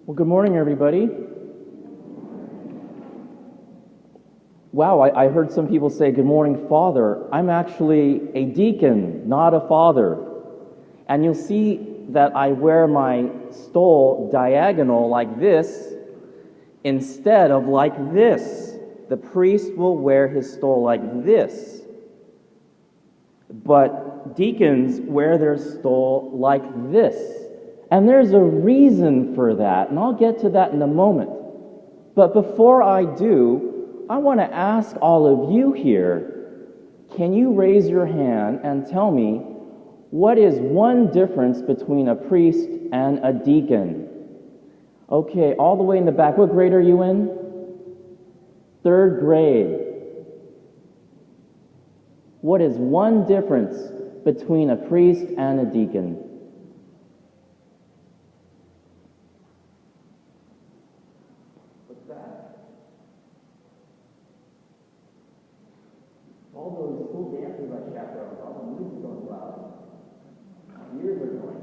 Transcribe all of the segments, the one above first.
Well, good morning, everybody. Wow, I heard some people say, good morning, Father. I'm actually a deacon, not a father. And you'll see that I wear my stole diagonal like this instead of like this. The priest will wear his stole like this. But deacons wear their stole like this. And there's a reason for that, and I'll get to that in a moment. But before I do, I want to ask all of you here, can you raise your hand and tell me what is one difference between a priest and a deacon? Okay, all the way in the back. What grade are you in? 3rd grade. What is one difference between a priest and a deacon? What's that? All those school dances I chaperoned, all the music going loud. Years are going.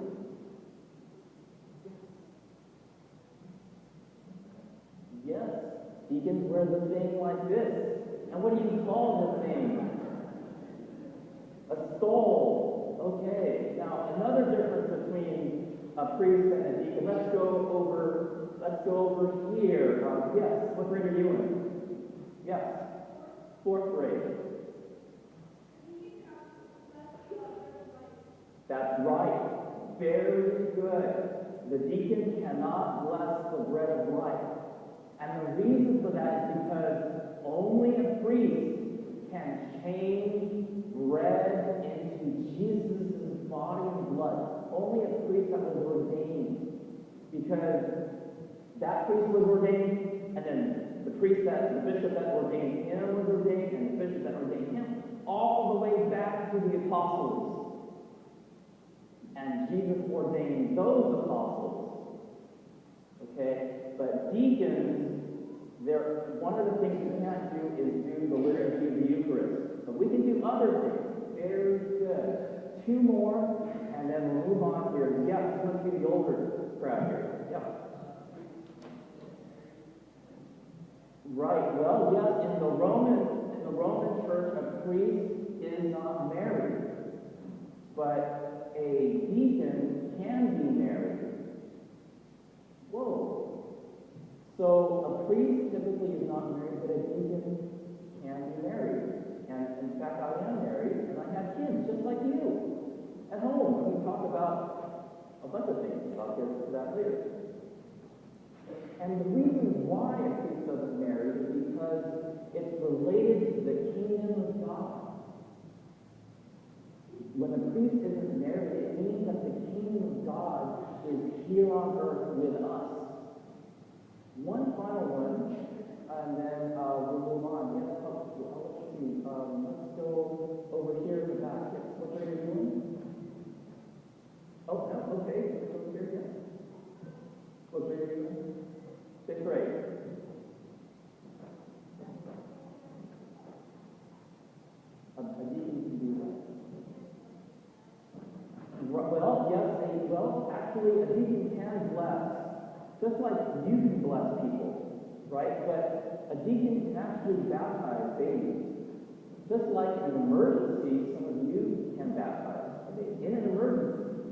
Yes, deacons wear the thing like this. And what do you call the thing? A stole. Okay. Now, another difference between a priest and a deacon. Let's go over here. Yes. What grade are you in? Yes. 4th grade. That's right. Very good. The deacon cannot bless the bread of life. And the reason for that is because only a priest can change bread into Jesus' body and blood. Only a priest that was ordained. Because that priest was ordained, and then the bishop that ordained him was ordained, and the bishop that ordained him, all the way back to the apostles. And Jesus ordained those apostles. Okay? But deacons, one of the things we can't do is do the liturgy of the Eucharist. But we can do other things. Very good. 2 more, and then we'll move on here. Yes, let's do the older crowd here. Yep. Right. Well, yes, in the Roman Church, a priest is not married, but a deacon can be married. Whoa. So a priest typically is not married, but a deacon can be married. And in fact, I am married, and I have kids, just like you, at home. And we talk about a bunch of things. I'll get to that later. And the reason why a priest doesn't marry is because it's related to the kingdom of God. When a priest isn't married, it means that the kingdom of God is here on earth with us. One final one, and then we'll move on. Yes, let's see. Let's go over here to the back. Yes, what grade are you doing? Oh, no, okay. Let's go over here again. What grade are you in? 5th grade. A deacon can do that. Well, yes, actually, a deacon can bless. Just like you can bless people, right? But a deacon can actually baptize babies. Just like in an emergency, some of you can baptize a baby in an emergency.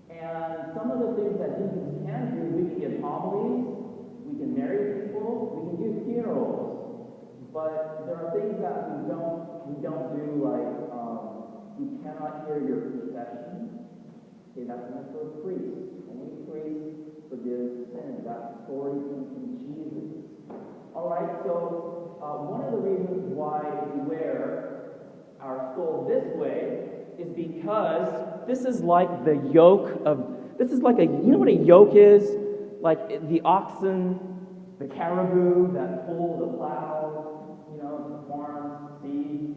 And some of the things that deacons can do, we can give homilies, we can marry people, we can do funerals. But there are things that we don't do, like we cannot hear your confession. Okay, that's meant for a priest. Only priests forgive sin. That story comes from Jesus. All right, so one of the reasons why we wear our stole this way is because this is like the yoke of, you know what a yoke is? Like the oxen, the caribou that pull the plow, the farm, seed.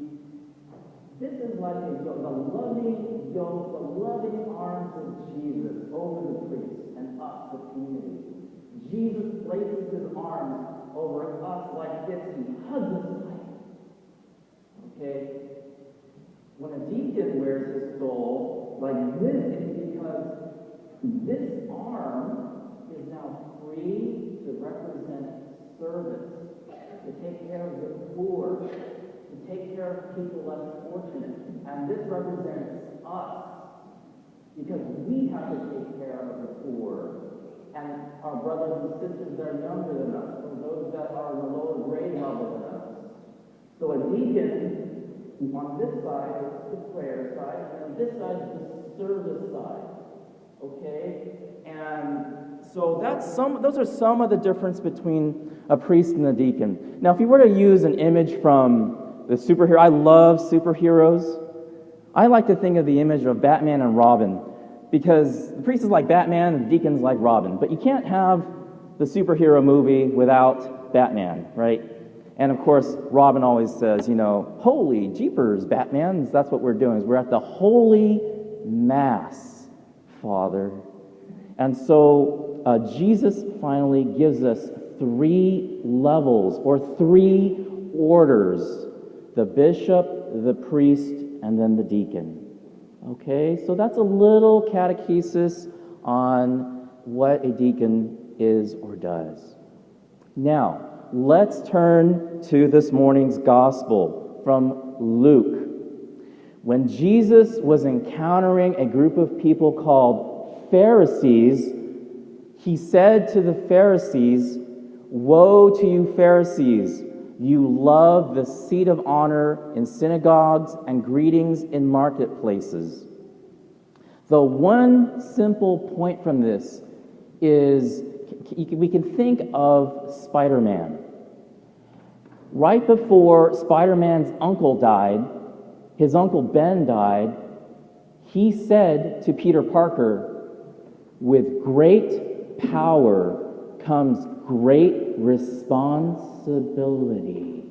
This is like a yoke, the loving yoke, the loving arms of Jesus over the priest and us, the community. Jesus places his arms over us like this. He hugs us tight. Okay? When a deacon wears his stole like this, it's because this arm is now free service, to take care of the poor, to take care of people less fortunate. And this represents us, because we have to take care of the poor and our brothers and sisters that are younger than us, or those that are in the lower grade level than us. So a deacon on this side is the prayer side, and this side is the service side. Okay? And so those are some of the difference between a priest and a deacon. Now, if you were to use an image from the superhero, I love superheroes. I like to think of the image of Batman and Robin, because the priest is like Batman and the deacon's like Robin. But you can't have the superhero movie without Batman, right? And of course, Robin always says, holy jeepers, Batman. That's what we're doing, is we're at the Holy Mass, Father. And so Jesus finally gives us 3 levels, or 3 orders: the bishop, the priest, and then the deacon. Okay, so that's a little catechesis on what a deacon is or does. Now, let's turn to this morning's gospel from Luke. When Jesus was encountering a group of people called Pharisees, he said to the Pharisees, "Woe to you, Pharisees! You love the seat of honor in synagogues and greetings in marketplaces." The one simple point from this is we can think of Spider-Man. Right before Spider-Man's uncle died, his uncle Ben died, he said to Peter Parker, "With great power comes great responsibility."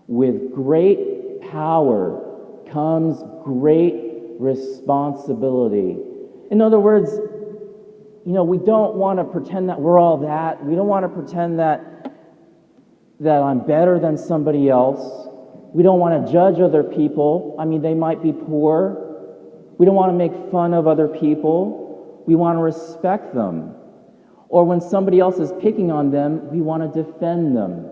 With great power comes great responsibility. In other words, we don't want to pretend that we're all that. We don't want to pretend that I'm better than somebody else. We don't want to judge other people. They might be poor. We don't want to make fun of other people. We want to respect them. Or when somebody else is picking on them, we want to defend them.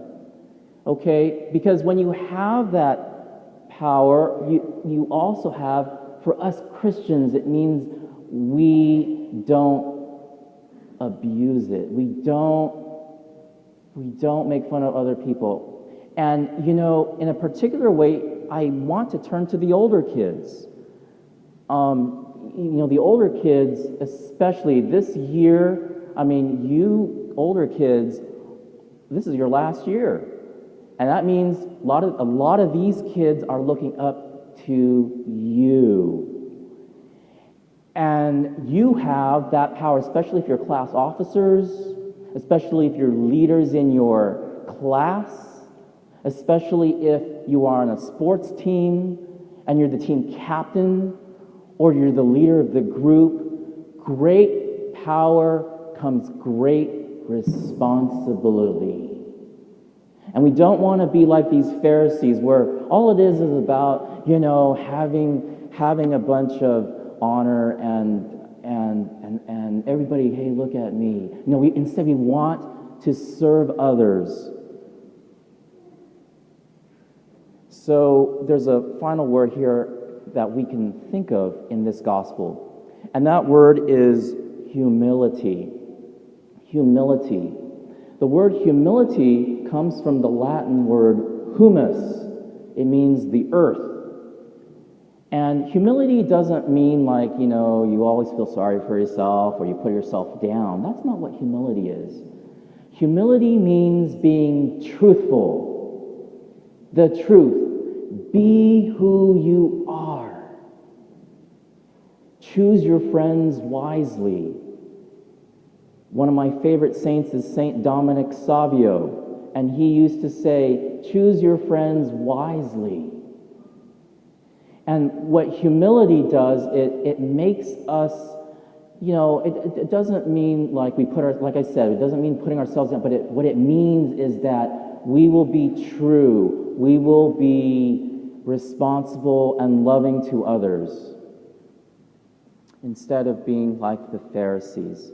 Okay? Because when you have that power, you also have, for us Christians, it means we don't abuse it. We don't make fun of other people. And, in a particular way, I want to turn to the older kids. The older kids, especially this year, you older kids, this is your last year. And that means a lot of these kids are looking up to you. And you have that power, especially if you're class officers, especially if you're leaders in your class, especially if you are on a sports team and you're the team captain or you're the leader of the group. Great power comes great responsibility. And we don't want to be like these Pharisees where all it is about, having a bunch of honor and everybody, hey, look at me. Instead we want to serve others. So there's a final word here that we can think of in this gospel, and that word is humility. Humility. The word humility comes from the Latin word humus. It means the earth. And humility doesn't mean like, you always feel sorry for yourself or you put yourself down. That's not what humility is. Humility means being truthful. The truth. Be who you are. Choose your friends wisely. One of my favorite saints is Saint Dominic Savio, and he used to say, choose your friends wisely. And what humility does, it makes us, it doesn't mean like like I said, it doesn't mean putting ourselves down, but what it means is that we will be true, we will be responsible and loving to others, instead of being like the Pharisees.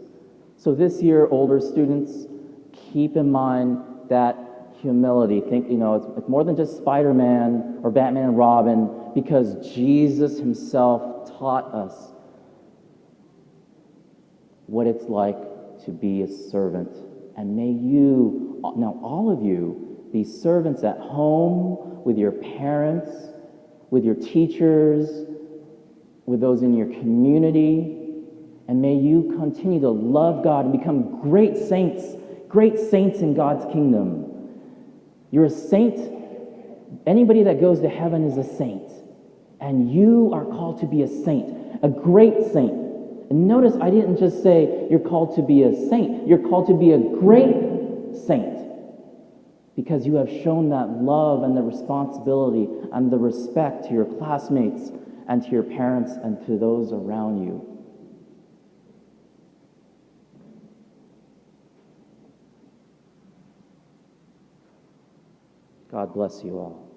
So this year, older students, keep in mind that humility. Think, it's more than just Spider-Man or Batman and Robin, because Jesus himself taught us what it's like to be a servant. And may you, now all of you, be servants at home, with your parents, with your teachers, with those in your community. And may you continue to love God and become great saints in God's kingdom. You're a saint. Anybody that goes to heaven is a saint. And you are called to be a saint, a great saint. And notice I didn't just say you're called to be a saint. You're called to be a great saint, because you have shown that love and the responsibility and the respect to your classmates and to your parents and to those around you. God bless you all.